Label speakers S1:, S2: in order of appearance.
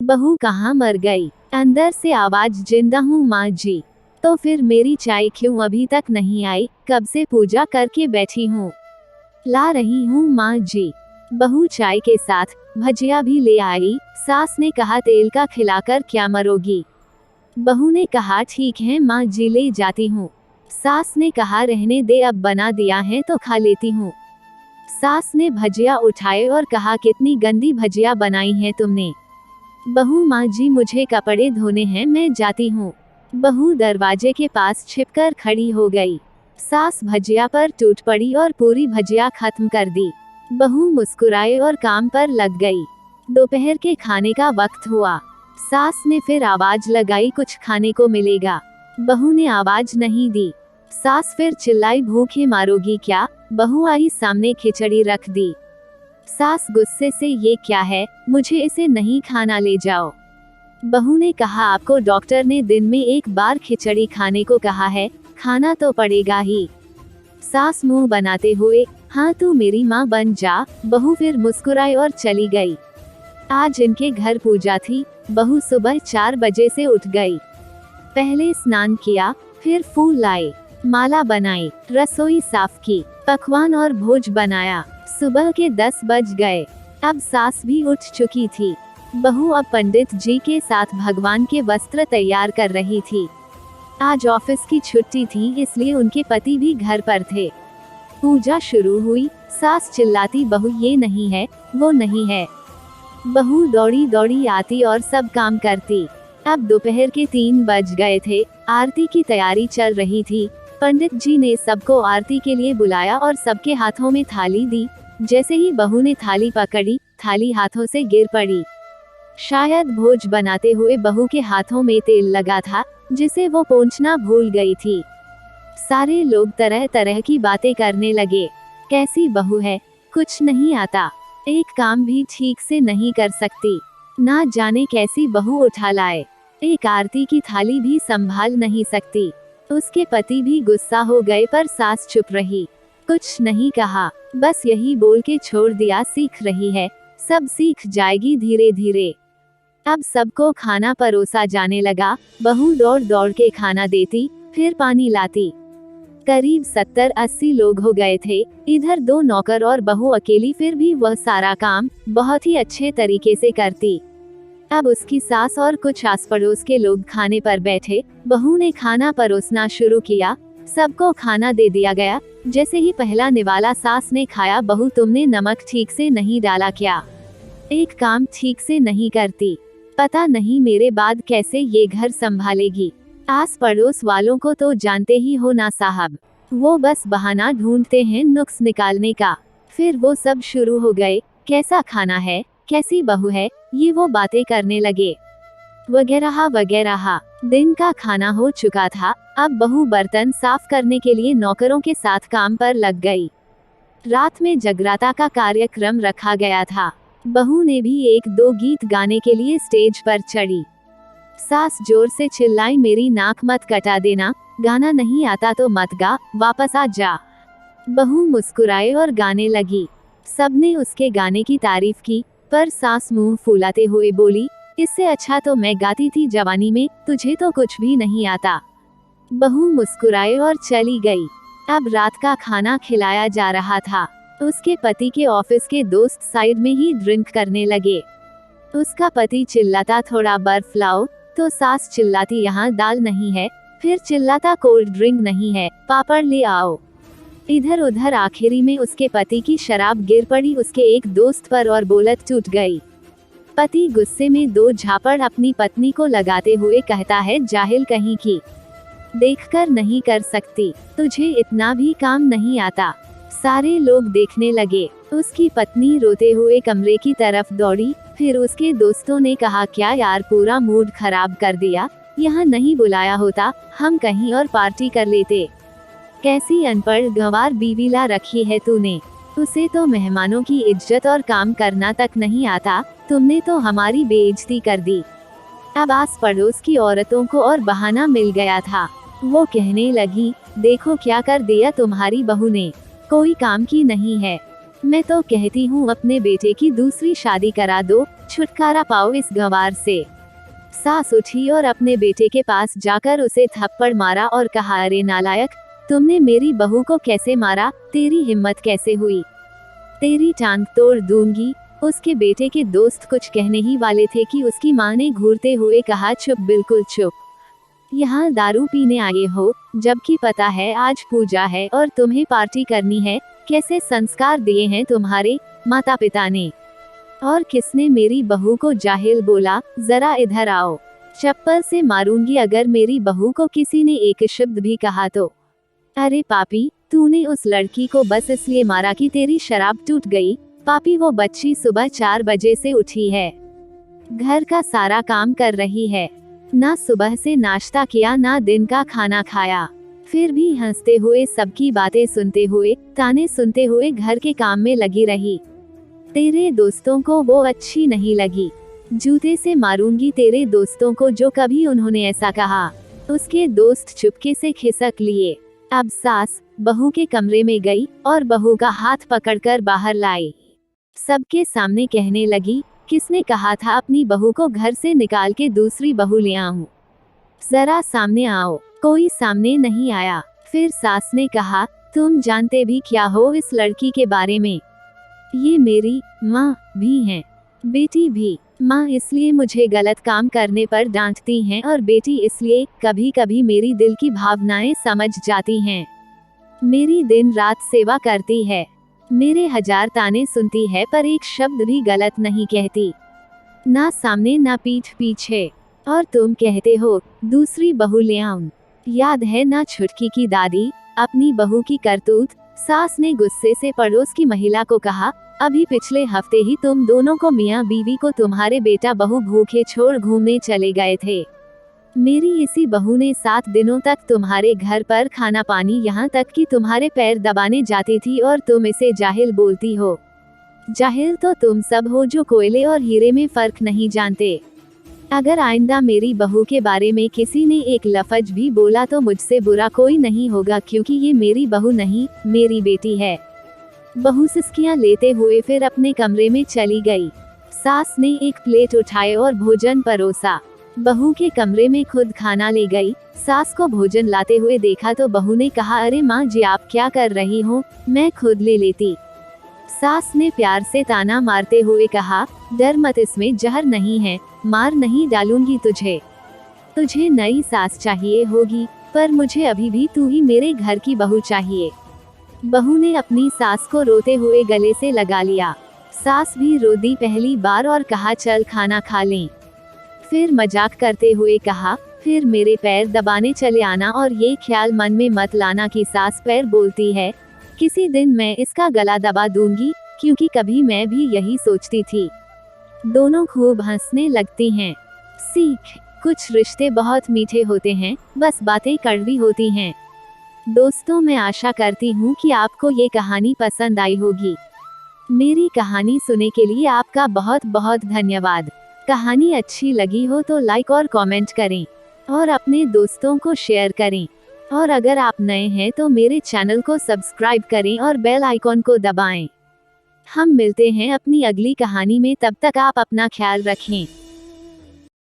S1: बहू कहाँ मर गई? अंदर से आवाज, जिंदा हूँ माँ जी। तो फिर मेरी चाय क्यों अभी तक नहीं आई? कब से पूजा करके बैठी हूँ, ला रही हूँ माँ जी। बहू चाय के साथ भजिया भी ले आई। सास ने कहा तेल का खिलाकर क्या मरोगी? बहू ने कहा ठीक है माँ जी, ले जाती हूँ। सास ने कहा रहने दे, अब बना दिया है तो खा लेती हूँ। सास ने भजिया उठाए और कहा कितनी गंदी भजिया बनाई है तुमने। बहू माँ जी मुझे कपड़े धोने हैं, मैं जाती हूँ। बहू दरवाजे के पास छिपकर खड़ी हो गई। सास भजिया पर टूट पड़ी और पूरी भजिया खत्म कर दी। बहू मुस्कुराए और काम पर लग गई। दोपहर के खाने का वक्त हुआ। सास ने फिर आवाज लगाई, कुछ खाने को मिलेगा? बहू ने आवाज नहीं दी। सास फिर चिल्लाई, भूखे मारोगी क्या? बहू आई सामने, खिचड़ी रख दी। सास गुस्से से, ये क्या है, मुझे इसे नहीं खाना, ले जाओ। बहू ने कहा आपको डॉक्टर ने दिन में एक बार खिचड़ी खाने को कहा है, खाना तो पड़ेगा ही। सास मुंह बनाते हुए, हाँ तू मेरी माँ बन जा। बहू फिर मुस्कुराई और चली गई। आज इनके घर पूजा थी। बहू सुबह 4 बजे से उठ गई। पहले स्नान किया, फिर फूल लाए, माला बनाई, रसोई साफ की, पकवान और भोज बनाया। सुबह के 10 बज गए। अब सास भी उठ चुकी थी। बहू अब पंडित जी के साथ भगवान के वस्त्र तैयार कर रही थी। आज ऑफिस की छुट्टी थी, इसलिए उनके पति भी घर पर थे। पूजा शुरू हुई। सास चिल्लाती, बहू ये नहीं है, वो नहीं है। बहू दौड़ी दौड़ी आती और सब काम करती। अब दोपहर के 3 बज गए थे। आरती की तैयारी चल रही थी। पंडित जी ने सबको आरती के लिए बुलाया और सबके हाथों में थाली दी। जैसे ही बहू ने थाली पकड़ी, थाली हाथों से गिर पड़ी। शायद भोज बनाते हुए बहू के हाथों में तेल लगा था, जिसे वो पोंछना भूल गई थी। सारे लोग तरह तरह की बातें करने लगे। कैसी बहू है, कुछ नहीं आता, एक काम भी ठीक से नहीं कर सकती, ना जाने कैसी बहू उठा लाए, एक आरती की थाली भी संभाल नहीं सकती। उसके पति भी गुस्सा हो गए, पर सास चुप रही, कुछ नहीं कहा, बस यही बोल के छोड़ दिया, सीख रही है, सब सीख जाएगी धीरे धीरे। अब सबको खाना परोसा जाने लगा। बहू दौड़ दौड़ के खाना देती, फिर पानी लाती। करीब 70-80 लोग हो गए थे। इधर 2 नौकर और बहू अकेली, फिर भी वह सारा काम बहुत ही अच्छे तरीके से करती। अब उसकी सास और कुछ आस पड़ोस के लोग खाने पर बैठे। बहू ने खाना परोसना शुरू किया। सबको खाना दे दिया गया। जैसे ही पहला निवाला सास ने खाया, बहू तुमने नमक ठीक से नहीं डाला क्या? एक काम ठीक से नहीं करती, पता नहीं मेरे बाद कैसे ये घर संभालेगी। आस पड़ोस वालों को तो जानते ही हो ना साहब, वो बस बहाना ढूंढते हैं नुक्स निकालने का। फिर वो सब शुरू हो गए, कैसा खाना है, कैसी बहू है, ये वो बातें करने लगे, वगैरह वगैरह। दिन का खाना हो चुका था। अब बहू बर्तन साफ करने के लिए नौकरों के साथ काम पर लग गई। रात में जगराता का कार्यक्रम रखा गया था। बहू ने भी 1-2 गीत गाने के लिए स्टेज पर चढ़ी। सास जोर से चिल्लाई, मेरी नाक मत कटा देना, गाना नहीं आता तो मत गा, वापस आ जा। बहू मुस्कुराए और गाने लगी। सबने उसके गाने की तारीफ की, पर सास मुंह फुलाते हुए बोली, इससे अच्छा तो मैं गाती थी जवानी में, तुझे तो कुछ भी नहीं आता। बहू मुस्कुराए और चली गई। अब रात का खाना खिलाया जा रहा था। उसके पति के ऑफिस के दोस्त साइड में ही ड्रिंक करने लगे। उसका पति चिल्लाता, थोड़ा बर्फ लाओ, तो सास चिल्लाती, यहाँ दाल नहीं है, फिर चिल्लाता, कोल्ड ड्रिंक नहीं है, पापड़ ले आओ। इधर उधर आखिरी में उसके पति की शराब गिर पड़ी उसके एक दोस्त पर और बोलत टूट गई। पति गुस्से में 2 झापड़ अपनी पत्नी को लगाते हुए कहता है, जाहिल कहीं की, देखकर नहीं कर सकती, तुझे इतना भी काम नहीं आता। सारे लोग देखने लगे। उसकी पत्नी रोते हुए कमरे की तरफ दौड़ी। फिर उसके दोस्तों ने कहा, क्या यार पूरा मूड खराब कर दिया, यहाँ नहीं बुलाया होता, हम कहीं और पार्टी कर लेते। कैसी अनपढ़ गंवार बीवी ला रखी है तूने, उसे तो मेहमानों की इज्जत और काम करना तक नहीं आता, तुमने तो हमारी बेइज्जती कर दी। अब आस पड़ोस की औरतों को और बहाना मिल गया था। वो कहने लगी, देखो क्या कर दिया तुम्हारी बहू ने, कोई काम की नहीं है। मैं तो कहती हूँ अपने बेटे की दूसरी शादी करा दो, छुटकारा पाओ इस गंवार से। सास उठी और अपने बेटे के पास जाकर उसे थप्पड़ मारा और कहा, अरे नालायक, तुमने मेरी बहू को कैसे मारा, तेरी हिम्मत कैसे हुई, तेरी टांग तोड़ दूंगी। उसके बेटे के दोस्त कुछ कहने ही वाले थे कि उसकी मां ने घूरते हुए कहा, चुप, बिल्कुल चुप, यहाँ दारू पीने आए हो, जबकि पता है आज पूजा है और तुम्हें पार्टी करनी है। कैसे संस्कार दिए हैं तुम्हारे माता पिता ने, और किसने मेरी बहू को जाहिल बोला, जरा इधर आओ, चप्पल से मारूंगी अगर मेरी बहू को किसी ने एक शब्द भी कहा तो। अरे पापी, तूने उस लड़की को बस इसलिए मारा कि तेरी शराब टूट गई। पापी, वो बच्ची सुबह 4 बजे से उठी है, घर का सारा काम कर रही है, ना सुबह से नाश्ता किया ना दिन का खाना खाया, फिर भी हंसते हुए सबकी बातें सुनते हुए, ताने सुनते हुए घर के काम में लगी रही। तेरे दोस्तों को वो अच्छी नहीं लगी, जूते से मारूंगी तेरे दोस्तों को जो कभी उन्होंने ऐसा कहा। उसके दोस्त चुपके से खिसक लिए। अब सास बहू के कमरे में गई और बहू का हाथ पकड़कर बाहर लाई। सबके सामने कहने लगी, किसने कहा था अपनी बहू को घर से निकाल के दूसरी बहू ले आऊं, जरा सामने आओ। कोई सामने नहीं आया। फिर सास ने कहा, तुम जानते भी क्या हो इस लड़की के बारे में, ये मेरी माँ भी हैं, बेटी भी। माँ इसलिए मुझे गलत काम करने पर डांटती हैं और बेटी इसलिए कभी कभी मेरी दिल की भावनाएं समझ जाती हैं। मेरी दिन रात सेवा करती है, मेरे 1000 ताने सुनती है पर एक शब्द भी गलत नहीं कहती, ना सामने ना पीठ पीछे। और तुम कहते हो दूसरी बहू ले आऊं, याद है ना छुटकी की दादी, अपनी बहू की करतूत। सास ने गुस्से से पड़ोस की महिला को कहा, अभी पिछले हफ्ते ही तुम दोनों को, मियाँ बीवी को, तुम्हारे बेटा बहू भूखे छोड़ घूमने चले गए थे। मेरी इसी बहू ने 7 दिनों तक तुम्हारे घर पर खाना पानी, यहाँ तक कि तुम्हारे पैर दबाने जाती थी और तुम इसे जाहिल बोलती हो। जाहिल तो तुम सब हो जो कोयले और हीरे में फर्क नहीं जानते। अगर आइंदा मेरी बहू के बारे में किसी ने एक लफ्ज भी बोला तो मुझसे बुरा कोई नहीं होगा, क्योंकि ये मेरी बहू नहीं, मेरी बेटी है। बहू सिसकियां लेते हुए फिर अपने कमरे में चली गई। सास ने एक प्लेट उठाए और भोजन परोसा। बहू के कमरे में खुद खाना ले गई। सास को भोजन लाते हुए देखा तो बहू ने कहा, अरे माँ जी, आप क्या कर रही हो, मैं खुद ले लेती। सास ने प्यार से ताना मारते हुए कहा, डर मत, इसमें जहर नहीं है, मार नहीं डालूंगी तुझे। तुझे नई सास चाहिए होगी, पर मुझे अभी भी तू ही मेरे घर की बहू चाहिए। बहू ने अपनी सास को रोते हुए गले से लगा लिया। सास भी रो दी पहली बार और कहा, चल खाना खा लें। फिर मजाक करते हुए कहा, फिर मेरे पैर दबाने चले आना और ये ख्याल मन में मत लाना कि सास पैर बोलती है, किसी दिन मैं इसका गला दबा दूंगी, क्योंकि कभी मैं भी यही सोचती थी। दोनों खूब हंसने लगती हैं। सीख, कुछ रिश्ते बहुत मीठे होते हैं, बस बातें कड़वी होती हैं। दोस्तों, मैं आशा करती हूँ कि आपको ये कहानी पसंद आई होगी। मेरी कहानी सुनने के लिए आपका बहुत बहुत धन्यवाद। कहानी अच्छी लगी हो तो लाइक और कमेंट करें और अपने दोस्तों को शेयर करें। और अगर आप नए हैं तो मेरे चैनल को सब्सक्राइब करें और बेल आइकॉन को दबाएं। हम मिलते हैं अपनी अगली कहानी में, तब तक आप अपना ख्याल रखें।